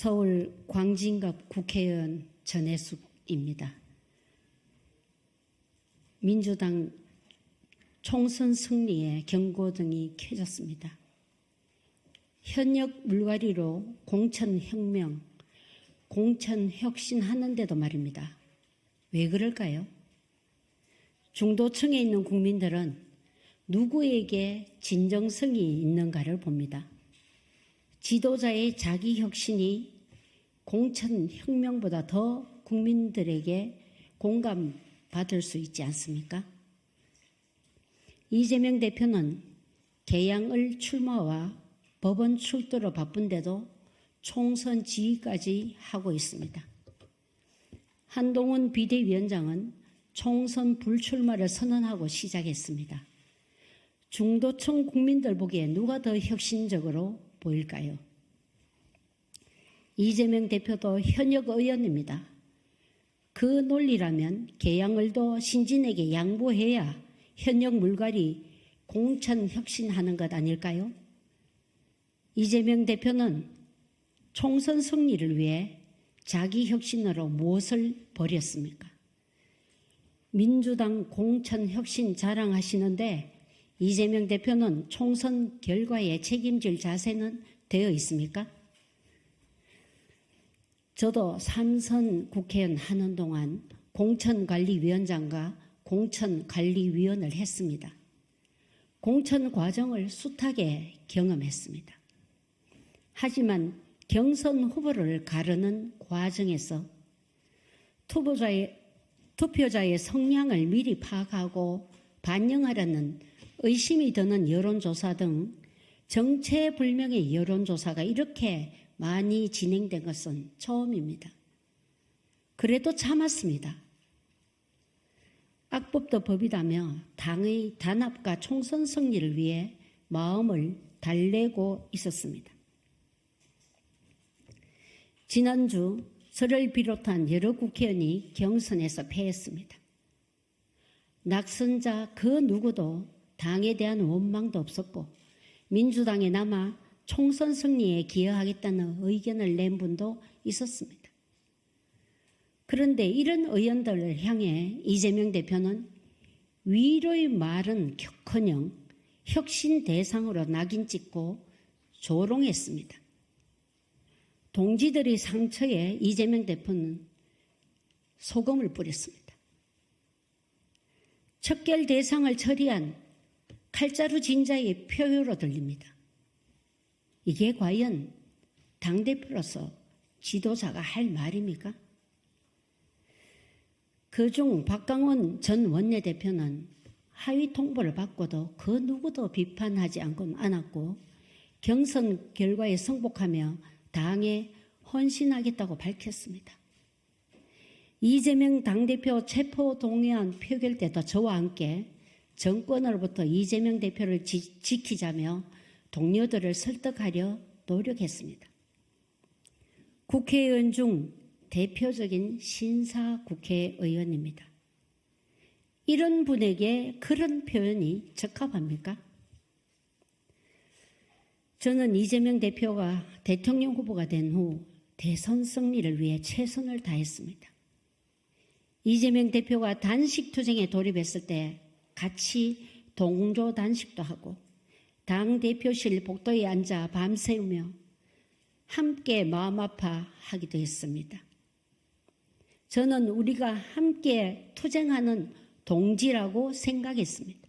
서울 광진갑 국회의원 전혜숙입니다. 민주당 총선 승리에 경고등이 켜졌습니다. 현역 물갈이로 공천혁명, 공천혁신하는데도 말입니다. 왜 그럴까요? 중도층에 있는 국민들은 누구에게 진정성이 있는가를 봅니다. 지도자의 자기 혁신이 공천혁명보다 더 국민들에게 공감받을 수 있지 않습니까? 이재명 대표는 개양을 출마와 법원 출두로 바쁜데도 총선 지휘까지 하고 있습니다. 한동훈 비대위원장은 총선 불출마를 선언하고 시작했습니다. 중도층 국민들 보기에 누가 더 혁신적으로 보일까요? 이재명 대표도 현역 의원입니다. 그 논리라면 개양을도 신진에게 양보해야 현역 물갈이 공천 혁신하는 것 아닐까요? 이재명 대표는 총선 승리를 위해 자기 혁신으로 무엇을 버렸습니까? 민주당 공천 혁신 자랑하시는데 이재명 대표는 총선 결과에 책임질 자세는 되어 있습니까? 저도 3선 국회의원 하는 동안 공천관리위원장과 공천관리위원을 했습니다. 공천 과정을 숱하게 경험했습니다. 하지만 경선 후보를 가르는 과정에서 투표자의 성향을 미리 파악하고 반영하려는 의심이 드는 여론조사 등 정체불명의 여론조사가 이렇게 많이 진행된 것은 처음입니다. 그래도 참았습니다. 악법도 법이다며 당의 단합과 총선 승리를 위해 마음을 달래고 있었습니다. 지난주 저를 비롯한 여러 국회의원이 경선에서 패했습니다. 낙선자 그 누구도 당에 대한 원망도 없었고 민주당에 남아 총선 승리에 기여하겠다는 의견을 낸 분도 있었습니다. 그런데 이런 의원들을 향해 이재명 대표는 위로의 말은 커녕 혁신 대상으로 낙인 찍고 조롱했습니다. 동지들의 상처에 이재명 대표는 소금을 뿌렸습니다. 척결 대상을 처리한 칼자루 진자의 표효로 들립니다. 이게 과연 당대표로서 지도자가 할 말입니까? 그중 박강원 전 원내대표는 하위 통보를 받고도 그 누구도 비판하지 않았고 경선 결과에 승복하며 당에 헌신하겠다고 밝혔습니다. 이재명 당대표 체포동의안 표결 때도 저와 함께 정권으로부터 이재명 대표를 지키자며 동료들을 설득하려 노력했습니다. 국회의원 중 대표적인 신사 국회의원입니다. 이런 분에게 그런 표현이 적합합니까? 저는 이재명 대표가 대통령 후보가 된 후 대선 승리를 위해 최선을 다했습니다. 이재명 대표가 단식 투쟁에 돌입했을 때 같이 동조 단식도 하고 당대표실 복도에 앉아 밤새우며 함께 마음 아파하기도 했습니다. 저는 우리가 함께 투쟁하는 동지라고 생각했습니다.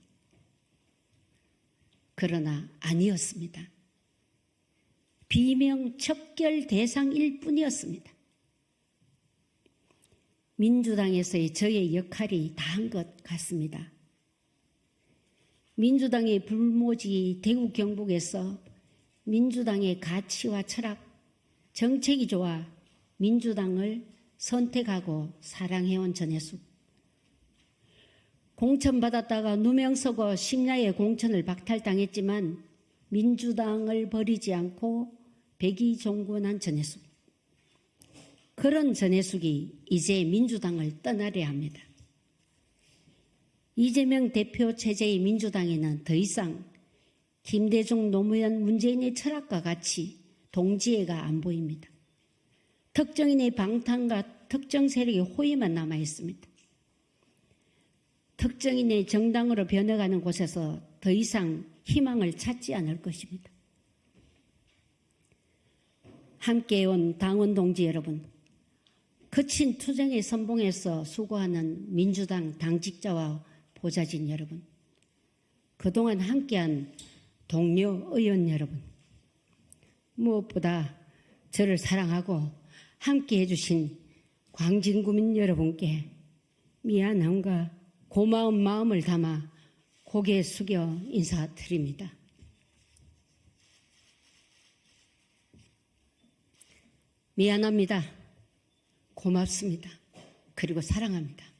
그러나 아니었습니다. 비명 척결 대상일 뿐이었습니다. 민주당에서의 저의 역할이 다한 것 같습니다. 민주당의 불모지 대구 경북에서 민주당의 가치와 철학, 정책이 좋아 민주당을 선택하고 사랑해온 전혜숙. 공천받았다가 누명 서고 심야에 공천을 박탈당했지만 민주당을 버리지 않고 백의종군한 전혜숙. 그런 전혜숙이 이제 민주당을 떠나려 합니다. 이재명 대표 체제의 민주당에는 더 이상 김대중, 노무현, 문재인의 철학과 같이 동지애가 안 보입니다. 특정인의 방탄과 특정 세력의 호의만 남아 있습니다. 특정인의 정당으로 변해가는 곳에서 더 이상 희망을 찾지 않을 것입니다. 함께해온 당원 동지 여러분, 거친 투쟁의 선봉에서 수고하는 민주당 당직자와 보좌진 여러분, 그동안 함께한 동료 의원 여러분, 무엇보다 저를 사랑하고 함께해 주신 광진구민 여러분께 미안함과 고마운 마음을 담아 고개 숙여 인사드립니다. 미안합니다. 고맙습니다. 그리고 사랑합니다.